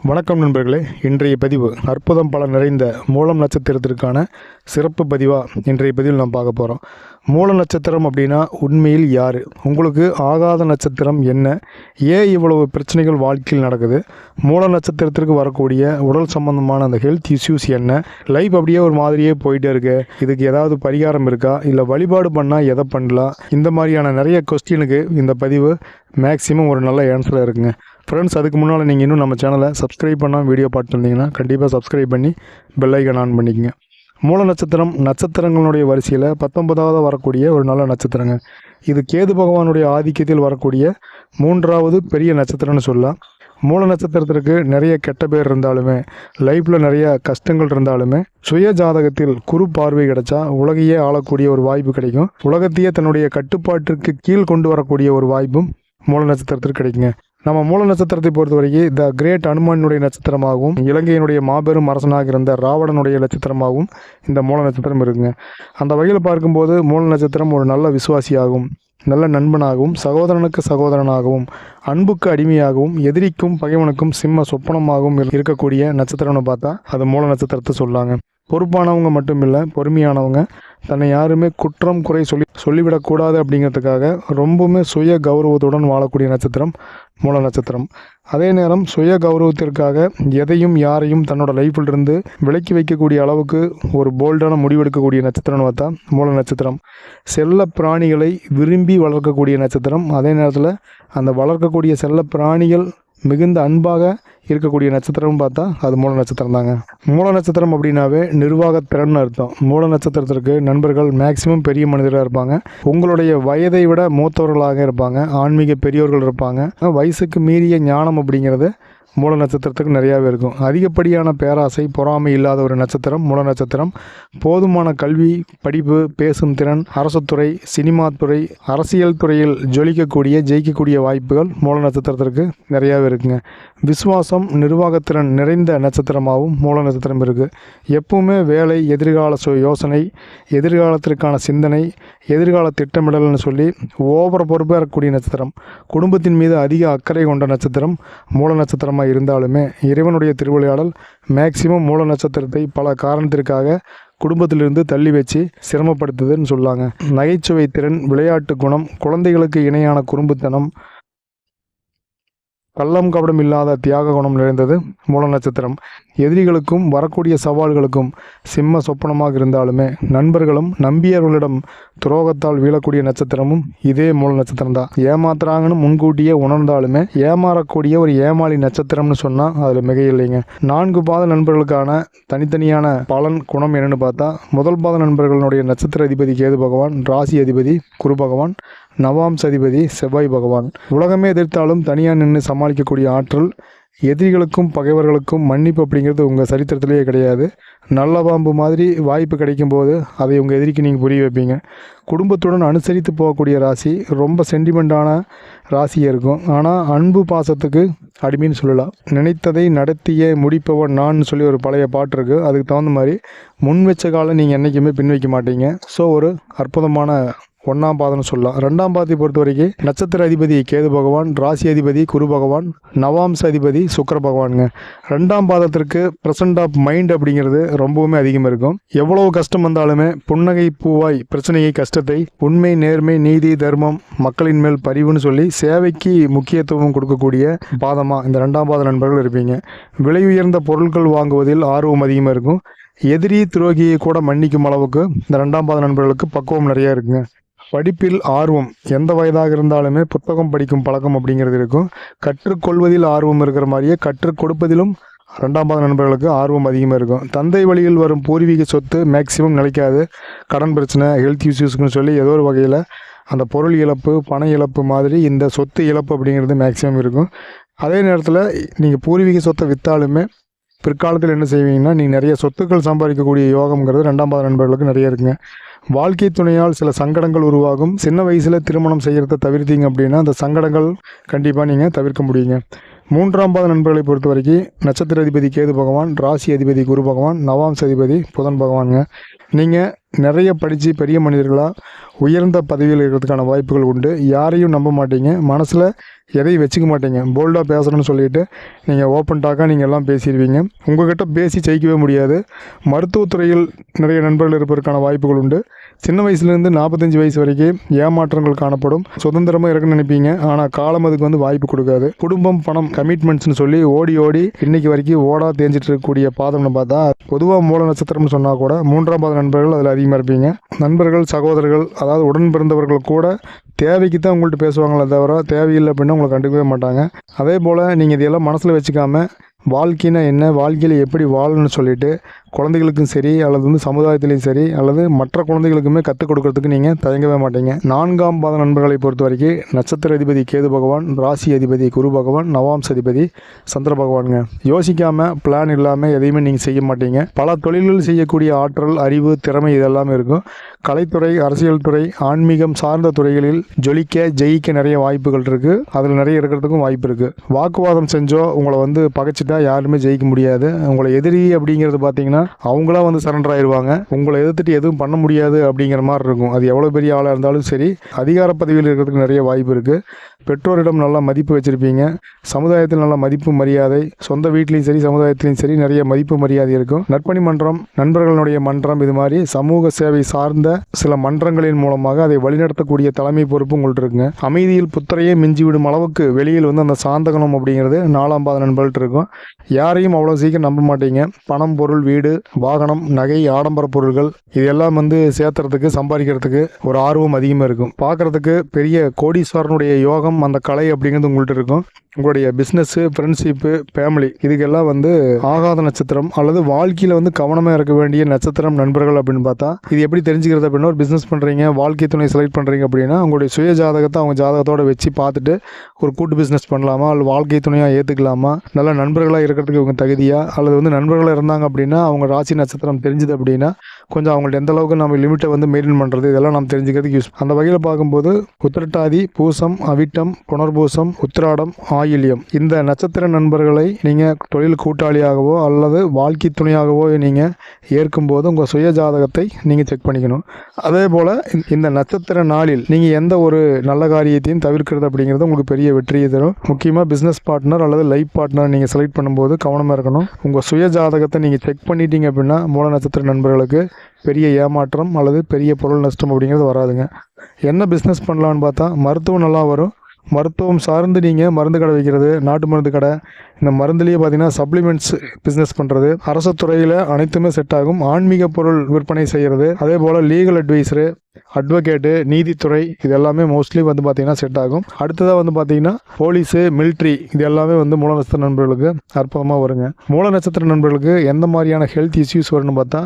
வணக்கம் நண்பர்களே. இன்றைய பதிவு அற்புதம் பல நிறைந்த மூலம் நட்சத்திரத்திற்கான சிறப்பு பதிவாக இன்றைய பதிவில் நாம் பார்க்க போகிறோம். மூல நட்சத்திரம் அப்படின்னா உண்மையில் யார்? உங்களுக்கு ஆகாத நட்சத்திரம் என்ன? ஏன் இவ்வளவு பிரச்சனைகள் வாழ்க்கையில் நடக்குது? மூல நட்சத்திரத்திற்கு வரக்கூடிய உடல் சம்பந்தமான அந்த ஹெல்த் இஷ்யூஸ் என்ன? லைஃப் அப்படியே ஒரு மாதிரியே போயிட்டே இருக்கு, இதுக்கு ஏதாவது பரிகாரம் இருக்கா, இல்லை வழிபாடு பண்ணால் எதை பண்ணலாம்? இந்த மாதிரியான நிறைய கொஸ்டினுக்கு இந்த பதிவு மேக்ஸிமம் ஒரு நல்ல ஆன்சராக இருக்குங்க. ஃப்ரெண்ட்ஸ், அதுக்கு முன்னால் நீங்கள் இன்னும் நம்ம சேனலை சப்ஸ்கிரைப் பண்ணால் வீடியோ பார்த்துருந்தீங்கன்னா கண்டிப்பாக சப்ஸ்கிரைப் பண்ணி பெல் ஐக்கான் ஆன் பண்ணிக்கங்க. மூல நட்சத்திரம் நட்சத்திரங்களுடைய வரிசையில் 19வது வரக்கூடிய ஒரு நல்ல நட்சத்திரங்க. இது கேது பகவானுடைய ஆதிக்கத்தில் வரக்கூடிய 3வது பெரிய நட்சத்திரம்னு சொல்லலாம். மூல நட்சத்திரத்திற்கு நிறைய கெட்ட பேர் இருந்தாலுமே, லைஃப்பில் நிறைய கஷ்டங்கள் இருந்தாலுமே, சுய ஜாதகத்தில் குரு பார்வை கிடைச்சா உலகையே ஆளக்கூடிய ஒரு வாய்ப்பு கிடைக்கும். உலகத்தையே தன்னுடைய கட்டுப்பாட்டிற்கு கீழ் கொண்டு வரக்கூடிய ஒரு வாய்ப்பும் மூல நட்சத்திரத்திற்கு கிடைக்குங்க. நம்ம மூல நட்சத்திரத்தை பொறுத்த வரைக்கும் த கிரேட் அனுமானுடைய நட்சத்திரமாகவும், இலங்கையினுடைய மாபெரும் அரசனாக இருந்த ராவணனுடைய நட்சத்திரமாகவும் இந்த மூல நட்சத்திரம் இருக்குங்க. அந்த வகையில் பார்க்கும்போது மூல நட்சத்திரம் ஒரு நல்ல விசுவாசியாகவும், நல்ல நண்பனாகவும், சகோதரனுக்கு சகோதரனாகவும், அன்புக்கு அடிமையாகவும், எதிரிக்கும் பகைவனுக்கும் சிம்ம சொப்பனமாகவும் இருக்கக்கூடிய நட்சத்திரம்னு பார்த்தா அது மூல நட்சத்திரத்தை சொல்லாங்க. பொறுப்பானவங்க மட்டும் இல்லை, பொறுமையானவங்க, தன்னை யாருமே குற்றம் குறை சொல்லிவிடக்கூடாது அப்படிங்கிறதுக்காக ரொம்பவுமே சுய கௌரவத்துடன் வாழக்கூடிய நட்சத்திரம் மூல நட்சத்திரம். அதே நேரம் சுய கௌரவத்திற்காக எதையும் யாரையும் தன்னோட லைஃப்பிலிருந்து விலக்கி வைக்கக்கூடிய அளவுக்கு ஒரு போல்டான முடிவெடுக்கக்கூடிய நட்சத்திரம்னு பார்த்தா மூல நட்சத்திரம். செல்ல பிராணிகளை விரும்பி வளர்க்கக்கூடிய நட்சத்திரம். அதே நேரத்தில் அந்த வளர்க்கக்கூடிய செல்ல பிராணிகள் மிகுந்த அன்பாக இருக்கக்கூடிய நட்சத்திரம்னு பார்த்தா அது மூல நட்சத்திரம் தாங்க. மூல நட்சத்திரம் அப்படின்னாவே நிர்வாகத்திறன் அர்த்தம். மூல நட்சத்திரத்திற்கு நண்பர்கள் மேக்சிமம் பெரிய மனிதராக இருப்பாங்க. உங்களுடைய வயதை விட மூத்தவர்களாக இருப்பாங்க. ஆன்மீக பெரியோர்கள் இருப்பாங்க. வயசுக்கு மீறிய ஞானம் அப்படிங்கிறது மூல நட்சத்திரத்துக்கு நிறையாவே இருக்கும். அதிகப்படியான பேராசை, பொறாமை இல்லாத ஒரு நட்சத்திரம் மூல நட்சத்திரம். போதுமான கல்வி, படிப்பு, பேசும் திறன், அரசுத்துறை, சினிமா துறை, அரசியல் துறையில் ஜெயிக்கக்கூடிய வாய்ப்புகள் மூல நட்சத்திரத்திற்கு நிறையாவே இருக்குங்க. விசுவாசம், நிர்வாகத்திறன் நிறைந்த நட்சத்திரமாகவும் மூல நட்சத்திரம் இருக்குது. எப்பவுமே வேலை, எதிர்கால யோசனை, எதிர்காலத்திற்கான சிந்தனை, எதிர்கால திட்டமிடல்னு சொல்லி ஓவர பொறுப்பாக இருக்கக்கூடிய நட்சத்திரம். குடும்பத்தின் மீது அதிக அக்கறை கொண்ட நட்சத்திரம் மூல நட்சத்திரமாக இருந்தாலுமே, இறைவனுடைய திருவிளையாடல் மேக்சிமம் மூல நட்சத்திரத்தை பல காரணத்திற்காக குடும்பத்திலிருந்து தள்ளி வச்சு சிரமப்படுத்துதுன்னு சொல்லாங்க. நகைச்சுவை திறன், விளையாட்டு குணம், குழந்தைகளுக்கு இணையான குறும்புத்தனம், கள்ளம் கபடம் இல்லாத தியாக குணம் நிறைந்தது மூல நட்சத்திரம். எதிரிகளுக்கும் வரக்கூடிய சவால்களுக்கும் சிம்ம சொப்பனமாக இருந்தாலுமே, நண்பர்களும் நம்பியவர்களிடம் துரோகத்தால் வீழக்கூடிய நட்சத்திரமும் இதே மூல நட்சத்திரம் தான். ஏமாத்துறாங்கன்னு முன்கூட்டியே உணர்ந்தாலுமே ஏமாறக்கூடிய ஒரு ஏமாளி நட்சத்திரம்னு சொன்னால் அதில் மிக இல்லைங்க. 4 பாத நண்பர்களுக்கான தனித்தனியான பலன் குணம் என்னென்னு பார்த்தா, முதல் பாத நண்பர்களுடைய நட்சத்திர அதிபதி கேது பகவான், ராசி அதிபதி குரு பகவான், நவாம்ச அதிபதி செவ்வாய் பகவான். உலகமே எதிர்த்தாலும் தனியாக நின்று சமாளிக்கக்கூடிய ஆற்றல். எதிரிகளுக்கும் பகைவர்களுக்கும் மன்னிப்பு அப்படிங்கிறது உங்கள் சரித்திரத்திலேயே கிடையாது. நல்ல பாம்பு மாதிரி வாய்ப்பு கிடைக்கும் போது அதை உங்கள் எதிரிக்கு நீங்கள் புரிய வைப்பீங்க. குடும்பத்துடன் அனுசரித்து போகக்கூடிய ராசி. ரொம்ப சென்டிமெண்ட்டான ராசியாக இருக்கும். ஆனால் அன்பு பாசத்துக்கு அடிமைன்னு சொல்லலாம். நினைத்ததை நடத்திய முடிப்பவன் நான் சொல்லி ஒரு பழைய பாட்டு இருக்குது. அதுக்கு தகுந்த மாதிரி முன் வச்ச காலம் நீங்கள் என்றைக்குமே பின் வைக்க மாட்டீங்க. ஸோ ஒரு அற்புதமான 1ஆம் பாதம்னு சொல்லலாம். 2ஆம் பாதத்தை பொறுத்த வரைக்கும் நட்சத்திர அதிபதி கேது பகவான், ராசி அதிபதி குரு பகவான், நவாம்ச அதிபதி சுக்கிர பகவானுங்க. 2ஆம் பாதத்திற்கு ப்ரெசன்ட் ஆஃப் மைண்ட் அப்படிங்கிறது ரொம்பவுமே அதிகமாக இருக்கும். எவ்வளவு கஷ்டம் வந்தாலுமே புன்னகை பூவாய் பிரச்சனையை, கஷ்டத்தை, உண்மை, நேர்மை, நீதி, தர்மம், மக்களின் மேல் பரிவுன்னு சொல்லி சேவைக்கு முக்கியத்துவம் கொடுக்கக்கூடிய பாதமாக இந்த 2ஆம் பாத நண்பர்கள் இருப்பீங்க. விலை உயர்ந்த பொருட்கள் வாங்குவதில் ஆர்வம் அதிகமாக இருக்கும். எதிரி துரோகியை கூட மன்னிக்கும் அளவுக்கு இந்த 2ஆம் பாத நண்பர்களுக்கு பக்குவம் நிறையா இருக்குங்க. படிப்பில் ஆர்வம், எந்த வயதாக இருந்தாலுமே புத்தகம் படிக்கும் பழக்கம் அப்படிங்கிறது இருக்கும். கற்றுக்கொள்வதில் ஆர்வம் இருக்கிற மாதிரியே கற்றுக் கொடுப்பதிலும் 2ஆம் பாத நண்பர்களுக்கு ஆர்வம் அதிகமாக இருக்கும். தந்தை வழியில் வரும் பூர்வீக சொத்து மேக்சிமம் நிலைக்காது. கடன் பிரச்சனை, ஹெல்த் இஷ்யூஸ்க்குன்னு சொல்லி ஏதோ ஒரு வகையில் அந்த பொருள் இழப்பு, பண இழப்பு மாதிரி இந்த சொத்து இழப்பு அப்படிங்கிறது மேக்சிமம் இருக்கும். அதே நேரத்தில் நீங்கள் பூர்வீக சொத்தை விற்றாலுமே பிற்காலத்தில் என்ன செய்வீங்கன்னா, நீங்கள் நிறைய சொத்துக்கள் சம்பாதிக்கக்கூடிய யோகம்ங்கிறது 2ஆம் பாத நண்பர்களுக்கு நிறைய இருக்குங்க. வாழ்க்கை துணையால் சில சங்கடங்கள் உருவாகும். சின்ன வயசில் திருமணம் செய்கிறத தவிர்த்தீங்க அப்படின்னா அந்த சங்கடங்கள் கண்டிப்பாக நீங்கள் தவிர்க்க முடியுங்க. 3ஆம் பாத நண்பர்களை பொறுத்த வரைக்கும் நட்சத்திர அதிபதி கேது பகவான், ராசி அதிபதி குரு பகவான், நவாம்ச அதிபதி புதன் பகவானுங்க. நீங்கள் நிறைய படித்து பெரிய மனிதர்களாக உயர்ந்த பதவியில் இருக்கிறதுக்கான வாய்ப்புகள் உண்டு. யாரையும் நம்ப மாட்டீங்க, மனசில் எதையும் வச்சுக்க மாட்டீங்க. போல்டாக பேசுகிறேன்னு சொல்லிவிட்டு நீங்கள் ஓப்பன் டாக்காக நீங்கள் எல்லாம் பேசிடுவீங்க. உங்கள்கிட்ட பேசி ஜெயிக்கவே முடியாது. மருத்துவத்துறையில் நிறைய நண்பர்கள் இருப்பதற்கான வாய்ப்புகள் உண்டு. சின்ன வயசுலேருந்து 45 வயசு வரைக்கும் ஏமாற்றங்கள் காணப்படும். சுதந்திரமாக இருக்குன்னு நினைப்பீங்க, ஆனால் காலம் அதுக்கு வந்து வாய்ப்பு கொடுக்காது. குடும்பம், பணம், கமிட்மெண்ட்ஸ்னு சொல்லி ஓடி ஓடி இன்னைக்கு வரைக்கும் ஓடா தேஞ்சிட்டு இருக்கக்கூடிய பாதம்னு பார்த்தா பொதுவாக மூல நட்சத்திரம்னு சொன்னால் கூட 3ஆம் பாத நண்பர்கள் அதில் அதிகமாக இருப்பீங்க. நண்பர்கள், சகோதரர்கள், அதாவது உடன் பிறந்தவர்கள் கூட தேவைக்கு தான் உங்கள்கிட்ட பேசுவாங்களே தவிர தேவையில்லை அப்படின்னா உங்களை கண்டுக்கவே மாட்டாங்க. அதே போல் நீங்கள் இதையெல்லாம் மனசில் வச்சுக்காம வாழ்க்கைனா என்ன, வாழ்க்கையில் எப்படி வாழணும்னு சொல்லிட்டு குழந்தைகளுக்கும் சரி அல்லது வந்து சமுதாயத்திலையும் சரி அல்லது மற்ற குழந்தைகளுக்குமே கற்றுக் கொடுக்கறதுக்கு நீங்கள் தயங்கவே மாட்டீங்க. 4ஆம் பாத நண்பர்களை பொறுத்த வரைக்கும் நட்சத்திர அதிபதி கேது பகவான், ராசி அதிபதி குரு பகவான், நவாம்ச அதிபதி சந்திர பகவானுங்க. யோசிக்காமல் பிளான் இல்லாமல் எதையுமே நீங்கள் செய்ய மாட்டீங்க. பல தொழில்கள் செய்யக்கூடிய ஆற்றல், அறிவு, திறமை இதெல்லாமே இருக்கும். கலைத்துறை, அரசியல் துறை, ஆன்மீகம் சார்ந்த துறைகளில் ஜொலிக்க ஜெயிக்க நிறைய வாய்ப்புகள் இருக்குது. அதில் நிறைய இருக்கிறதுக்கும் வாய்ப்பு இருக்குது. வாக்குவாதம் செஞ்சோ உங்களை வந்து பகைச்சிட்டா யாருமே ஜெயிக்க முடியாது. உங்களை எதிரி அப்படிங்கிறது பார்த்தீங்கன்னா அவங்களா வந்து சரண்டர் ஆயிடுவாங்க. உங்களை எதிர்த்துட்டு எதுவும் பண்ண முடியாது அப்படிங்கிற மாதிரி இருக்கும். அது எவ்வளோ பெரிய ஆளாக இருந்தாலும் சரி. அதிகார பதவியில் இருக்கிறதுக்கு நிறைய வாய்ப்பு இருக்குது. பெற்றோரிடம் நல்லா மதிப்பு வச்சுருப்பீங்க. சமுதாயத்தில் நல்ல மதிப்பு மரியாதை, சொந்த வீட்லேயும் சரி சமுதாயத்திலையும் சரி நிறைய மதிப்பு மரியாதை இருக்கும். நற்பணி மன்றம், நண்பர்களுடைய மன்றம், இது மாதிரி சமூக சேவை சார்ந்த சில மன்றங்களின் மூலமாக அதை வழிநடத்தக்கூடிய தலைமை பொறுப்பு உங்கள்கிட்ட இருக்குங்க. அமைதியில் புத்தரையே மிஞ்சிவிடும் அளவுக்கு வெளியில் வந்து அந்த சாந்தகனம் அப்படிங்கிறது 4ஆம் பாத நண்பர்கள்ட்ட இருக்கும். யாரையும் அவ்வளோ சீக்கிரம் நம்ப மாட்டீங்க. பணம், பொருள், வீடு, வாகனம், நகை, ஆடம்பர பொருட்கள் இதெல்லாம் வந்து சேர்த்துறதுக்கு, சம்பாதிக்கிறதுக்கு ஒரு ஆர்வம் அதிகமாக இருக்கும். பார்க்குறதுக்கு பெரிய கோடீஸ்வரனுடைய யோகம், அந்த கலை அப்படிங்கிறது உங்கள்கிட்ட இருக்கும். உங்களுடைய பிஸ்னஸ்ஸு, ஃப்ரெண்ட்ஷிப்பு, ஃபேமிலி இதுக்கெல்லாம் வந்து ஆகாத நட்சத்திரம் அல்லது வாழ்க்கையில் வந்து கவனமாக இருக்க வேண்டிய நட்சத்திரம் நண்பர்கள் அப்படின்னு பார்த்தா இது எப்படி தெரிஞ்சுக்கிறது அப்படின்னா, ஒரு பிஸ்னஸ் பண்ணுறீங்க, வாழ்க்கை துணை செலக்ட் பண்ணுறீங்க அப்படின்னா உங்களுடைய சுய ஜாதகத்தை அவங்க ஜாதகத்தோடு வச்சு பார்த்துட்டு ஒரு கூட்டு பிஸ்னஸ் பண்ணலாமா அல்லது வாழ்க்கை துணையாக ஏற்றுக்கலாமா, நல்ல நண்பர்களாக இருக்கிறதுக்கு இவங்க தகுதியா, அல்லது வந்து நண்பர்களாக இருந்தாங்க அப்படின்னா அவங்க ராசி நட்சத்திரம் தெரிஞ்சுது அப்படின்னா கொஞ்சம் அவங்கள்ட்ட எந்த அளவுக்கு நம்ம லிமிட்டை வந்து மெயின்டைன் பண்ணுறது இதெல்லாம் நம்ம தெரிஞ்சுக்கிறதுக்கு யூஸ். அந்த வகையில் பார்க்கும்போது உத்திரட்டாதி, பூசம், அவிட்டம், புனர்பூசம், உத்திராடம், ஆயில்யம் இந்த நட்சத்திர நண்பர்களை நீங்கள் தொழில் கூட்டாளியாகவோ அல்லது வாழ்க்கை துணையாகவோ நீங்கள் ஏற்கும்போது உங்கள் சுய ஜாதகத்தை நீங்கள் செக் பண்ணிக்கணும். அதே போல் இந்த நட்சத்திர நாளில் நீங்கள் எந்த ஒரு நல்ல காரியத்தையும் தவிர்க்கிறது அப்படிங்கிறது உங்களுக்கு பெரிய வெற்றியை தரும். முக்கியமாக பிஸ்னஸ் பார்ட்னர் அல்லது லைஃப் பார்ட்னர் நீங்கள் செலக்ட் பண்ணும்போது கவனமாக இருக்கணும். உங்கள் சுய ஜாதகத்தை நீங்கள் செக் பண்ணிட்டீங்க அப்படின்னா மூல நட்சத்திர நண்பர்களுக்கு பெரிய ஏமாற்றம் அல்லது பெரிய பொருள் நஷ்டம் அப்படிங்கிறது வராதுங்க. என்ன பிஸ்னஸ் பண்ணலான்னு பார்த்தா மருத்துவம் நல்லா வரும். மருத்துவம் சார்ந்து நீங்கள் மருந்து கடை வைக்கிறது, நாட்டு மருந்து கடை, இந்த மருந்துலேயே பார்த்தீங்கன்னா சப்ளிமெண்ட்ஸ் பிஸ்னஸ் பண்ணுறது, அரசு துறையில் அனைத்துமே செட் ஆகும். ஆன்மீக பொருள் விற்பனை செய்கிறது, அதே போல் லீகல் அட்வைஸரு, அட்வொகேட்டு, நீதித்துறை இது எல்லாமே மோஸ்ட்லி வந்து பார்த்திங்கன்னா செட் ஆகும். அடுத்ததாக வந்து பார்த்திங்கன்னா போலீஸு, மிலிட்ரி இது எல்லாமே வந்து மூல நட்சத்திர நண்பர்களுக்கு அற்புதமாக வருங்க. மூல நட்சத்திர நண்பர்களுக்கு எந்த மாதிரியான ஹெல்த் இஷ்யூஸ் வரும்னு பார்த்தா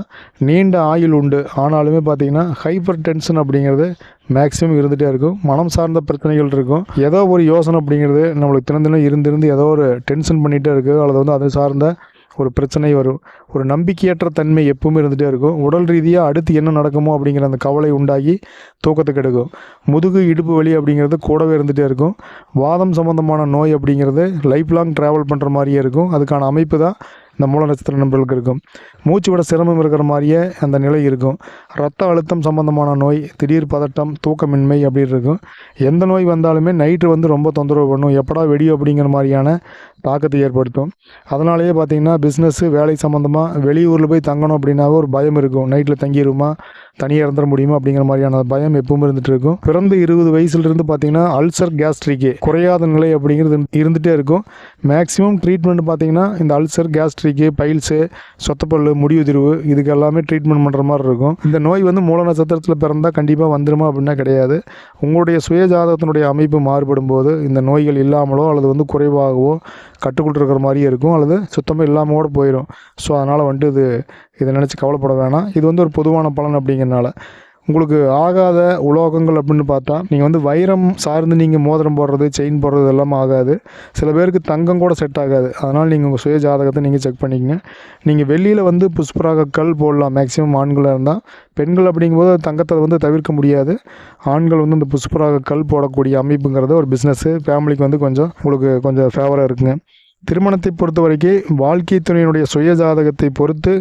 நீண்ட ஆயுள் உண்டு. ஆனாலுமே பார்த்திங்கன்னா ஹைப்பர் டென்ஷன் அப்படிங்கிறது மேக்ஸிமம் இருந்துகிட்டே இருக்கும். மனம் சார்ந்த பிரச்சனைகள் இருக்கும். ஏதோ ஒரு யோசனை அப்படிங்கிறது நம்மளுக்கு தினம் இருந்து ஏதோ ஒரு டென்ஷன் பண்ணிகிட்டே இருக்குது, அல்லது வந்து அது சார்ந்த ஒரு பிரச்சனை வரும். ஒரு நம்பிக்கையற்ற தன்மை எப்பவுமே இருந்துகிட்டே இருக்கும். உடல் ரீதியாக அடுத்து என்ன நடக்குமோ அப்படிங்கிற அந்த கவலை உண்டாகி தூக்கத்துக்கு எடுக்கும். முதுகு, இடுப்பு வலி அப்படிங்கிறது கூடவே இருந்துகிட்டே இருக்கும். வாதம் சம்மந்தமான நோய் அப்படிங்கிறது லைஃப் லாங் ட்ராவல் பண்ணுற மாதிரியே இருக்கும். அதுக்கான அமைப்பு தான் இந்த மூல நட்சத்திர நண்பர்களுக்கு இருக்கும். மூச்சு விட சிரமம் இருக்கிற மாதிரியே அந்த நிலை இருக்கும். ரத்த அழுத்தம் சம்பந்தமான நோய், திடீர் பதட்டம், தூக்கமின்மை அப்படி இருக்கும். எந்த நோய் வந்தாலுமே நைட்டு வந்து ரொம்ப தொந்தரவு பண்ணும். எப்படா வெடியும் அப்படிங்கிற மாதிரியான தாக்கத்தை ஏற்படுத்தும். அதனாலேயே பார்த்திங்கன்னா பிஸ்னஸ்ஸு, வேலை சம்மந்தமாக வெளியூரில் போய் தங்கணும் அப்படின்னாவே ஒரு பயம் இருக்கும். நைட்டில் தங்கிடுமா, தனியாக இருந்துட முடியுமா அப்படிங்கிற மாதிரியான பயம் எப்பவும் இருந்துகிட்டு இருக்கும். பிறந்து 20 வயசுலேருந்து பார்த்திங்கன்னா அல்சர், கேஸ்ட்ரிக்கு குறையாத நிலை அப்படிங்கிறது இருந்துகிட்டே இருக்கும். மேக்ஸிமம் ட்ரீட்மெண்ட் பார்த்திங்கன்னா இந்த அல்சர், கேஸ்ட்ரிக்கு, பைல்ஸு, சொத்தப்பல், முடிவுதிர்வு இதுக்கு எல்லாமே ட்ரீட்மெண்ட் பண்ணுற மாதிரி இருக்கும். இந்த நோய் வந்து மூல நட்சத்திரத்தில் பிறந்தால் கண்டிப்பாக வந்துடுமா அப்படின்னா கிடையாது. உங்களுடைய சுய ஜாதகத்தினுடைய அமைப்பு மாறுபடும் போது இந்த நோய்கள் இல்லாமலோ அல்லது வந்து குறைவாகவோ கட்டுக்குள் இருக்கிற மாதிரியே இருக்கும், அல்லது சுத்தமாக இல்லாமல் கூட போயிடும். ஸோ அதனால் வந்துட்டு இதை நினச்சி கவலைப்பட வேணாம். இது வந்து ஒரு பொதுவான பலன் அப்படிங்கிறனால. உங்களுக்கு ஆகாத உலோகங்கள் அப்படின்னு பார்த்தா நீங்கள் வந்து வைரம் சார்ந்து நீங்கள் மோதிரம் போடுறது, செயின் போடுறது எல்லாமே ஆகாது. சில பேருக்கு தங்கம் கூட செட் ஆகாது. அதனால் நீங்கள் உங்கள் சுய ஜாதகத்தை நீங்கள் செக் பண்ணிக்கங்க. நீங்கள் வெளியில் வந்து புஷ்பராக கல் போடலாம் மேக்ஸிமம் ஆண்களாக இருந்தால். பெண்கள் அப்படிங்கும்போது தங்கத்தை வந்து தவிர்க்க முடியாது. ஆண்கள் வந்து இந்த புஷ்பராக கல் போடக்கூடிய அமைப்புங்கிறது ஒரு பிஸ்னஸ்ஸு, ஃபேமிலிக்கு வந்து உங்களுக்கு கொஞ்சம் ஃபேவராக இருக்குங்க. திருமணத்தை பொறுத்த வரைக்கும் வாழ்க்கை துணையினுடைய சுய ஜாதகத்தை பொறுத்து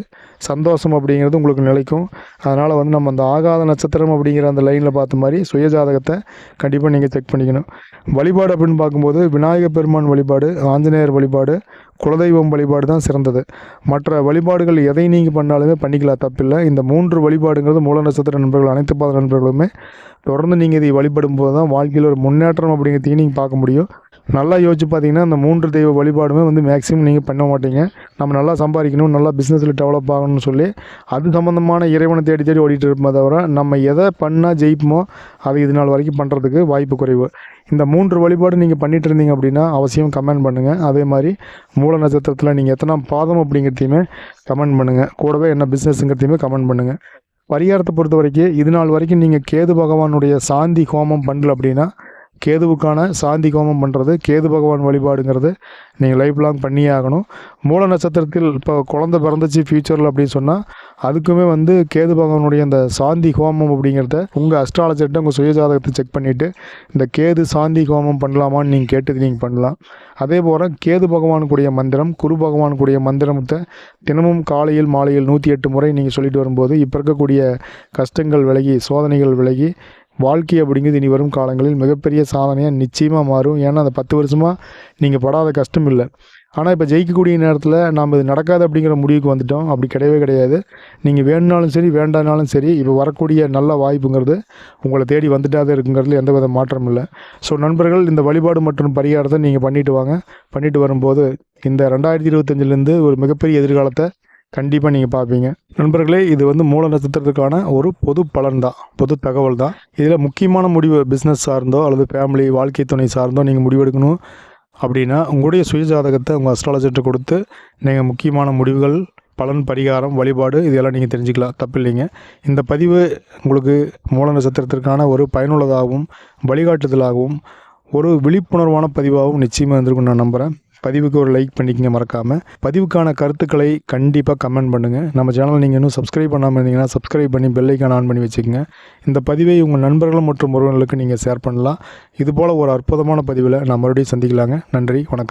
சந்தோஷம் அப்படிங்கிறது உங்களுக்கு நிலைக்கும். அதனால் வந்து நம்ம அந்த ஆகாத நட்சத்திரம் அப்படிங்கிற அந்த லைனில் பார்த்த மாதிரி சுயஜாதகத்தை கண்டிப்பாக நீங்கள் செக் பண்ணிக்கணும். வழிபாடு அப்படின்னு பார்க்கும்போது விநாயகர் பெருமான் வழிபாடு, ஆஞ்சநேயர் வழிபாடு, குலதெய்வம் வழிபாடு தான் சிறந்தது. மற்ற வழிபாடுகள் எதை நீங்கள் பண்ணாலுமே பண்ணிக்கலாம், தப்பில்லை. இந்த 3 வழிபாடுங்கிறது மூல நட்சத்திர நண்பர்கள், அனைத்து பாத நண்பர்களுமே தொடர்ந்து நீங்கள் இதை வழிபடும் போது தான் வாழ்க்கையில் ஒரு முன்னேற்றம் அப்படிங்கிறதையும் நீங்கள் பார்க்க முடியும். நல்லா யோசிச்சு பார்த்தீங்கன்னா அந்த 3 தெய்வ வழிபாடுமே வந்து மேக்ஸிமம் நீங்கள் பண்ண மாட்டீங்க. நம்ம நல்லா சம்பாதிக்கணும், நல்லா பிஸ்னஸில் டெவலப் ஆகணும்னு சொல்லி அது சம்மந்தமான இறைவனை தேடி தேடி ஓடிட்டு இருப்போமே தவிர நம்ம எதை பண்ணால் ஜெயிப்போமோ அதை இது நாள் வரைக்கும் பண்ணுறதுக்கு வாய்ப்பு குறைவு. இந்த 3 வழிபாடு நீங்கள் பண்ணிகிட்டு இருந்தீங்க அப்படின்னா அவசியம் கமெண்ட் பண்ணுங்கள். அதே மாதிரி மூல நட்சத்திரத்தில் நீங்கள் எத்தனாம் பாதம் அப்படிங்கிறதையுமே கமெண்ட் பண்ணுங்கள். கூடவே என்ன பிஸ்னஸுங்கிறதையுமே கமெண்ட் பண்ணுங்கள். பரிகாரத்தை பொறுத்த வரைக்கும் இது நாள் வரைக்கும் நீங்கள் கேது பகவானுடைய சாந்தி ஹோமம் பண்ணல அப்படின்னா கேதுவுக்கான சாந்தி ஹோமம் பண்ணுறது, கேது பகவான் வழிபாடுங்கிறது நீங்கள் லைஃப் லாங் பண்ணியே ஆகணும். மூல நட்சத்திரத்தில் இப்போ குழந்தை பிறந்துச்சு ஃப்யூச்சரில் அப்படின்னு சொன்னால் அதுக்குமே வந்து கேது பகவானுடைய அந்த சாந்தி ஹோமம் அப்படிங்கிறத உங்கள் அஸ்ட்ராலஜர்கிட்ட உங்கள் சுயஜாதகத்தை செக் பண்ணிவிட்டு இந்த கேது சாந்தி ஹோமம் பண்ணலாமான்னு நீங்கள் கேட்டு நீங்கள் பண்ணலாம். அதே போல் கேது பகவானுக்குரிய மந்திரம், குரு பகவானுக்குரிய மந்திரத்தை தினமும் காலையில் மாலையில் 108 முறை நீங்கள் சொல்லிட்டு வரும்போது இப்போ இருக்கக்கூடிய கஷ்டங்கள் விலகி, சோதனைகள் விலகி, வாழ்க்கை அப்படிங்கிறது இனி வரும் காலங்களில் மிகப்பெரிய சாதனையாக நிச்சயமாக மாறும். ஏன்னா அந்த 10 வருஷமாக நீங்கள் படாத கஷ்டம் இல்லை. ஆனால் இப்போ ஜெயிக்கக்கூடிய நேரத்தில் நாம் இது நடக்காது அப்படிங்கிற முடிவுக்கு வந்துட்டோம். அப்படி கிடையவே கிடையாது. நீங்கள் வேணுனாலும் சரி வேண்டானாலும் சரி இப்போ வரக்கூடிய நல்ல வாய்ப்புங்கிறது உங்களை தேடி வந்துட்டாதே இருக்குங்கிறதுல எந்த வித மாற்றம் இல்லை. ஸோ நண்பர்கள், இந்த வழிபாடு மற்றும் பரிகாரத்தை நீங்கள் பண்ணிட்டு வாங்க. பண்ணிட்டு வரும்போது இந்த 2025லேருந்து ஒரு மிகப்பெரிய எதிர்காலத்தை கண்டிப்பாக நீங்கள் பார்ப்பீங்க. நண்பர்களே, இது வந்து மூல நட்சத்திரத்துக்கான ஒரு பொது பலன் தான், பொது தகவல் தான். இதில் முக்கியமான முடிவு பிஸ்னஸ் சார்ந்தோ அல்லது ஃபேமிலி, வாழ்க்கை துணை சார்ந்தோ நீங்கள் முடிவெடுக்கணும் அப்படின்னா உங்களுடைய சுயஜாதகத்தை உங்கள் அஸ்ட்ராலஜர்கிட்ட கொடுத்து நீங்கள் முக்கியமான முடிவுகள், பலன், பரிகாரம், வழிபாடு இதெல்லாம் நீங்கள் தெரிஞ்சுக்கலாம், தப்பில்லைங்க. இந்த பதிவு உங்களுக்கு மூல நட்சத்திரத்திற்கான ஒரு பயனுள்ளதாகவும் வழிகாட்டுதலாகவும் ஒரு விழிப்புணர்வான பதிவாகவும் நிச்சயமாக இருந்திருக்கும் நான் நம்புகிறேன். பதிவுக்கு ஒரு லைக் பண்ணிக்கங்க மறக்காமல். பதிவுக்கான கருத்துக்களை கண்டிப்பாக கமெண்ட் பண்ணுங்கள். நம்ம சேனலை நீங்கள் இன்னும் சப்ஸ்கிரைப் பண்ணாமல் இருந்தீங்கன்னா சப்ஸ்கிரைப் பண்ணி பெல் ஐக்கான் ஆன் பண்ணி வச்சுக்கோங்க. இந்த பதிவை உங்கள் நண்பர்கள் மற்றும் உறவினர்களுக்கு நீங்கள் ஷேர் பண்ணலாம். இதுபோல் ஒரு அற்புதமான பதிவில் நான் மறுபடியும் சந்திக்கலாங்க. நன்றி, வணக்கம்.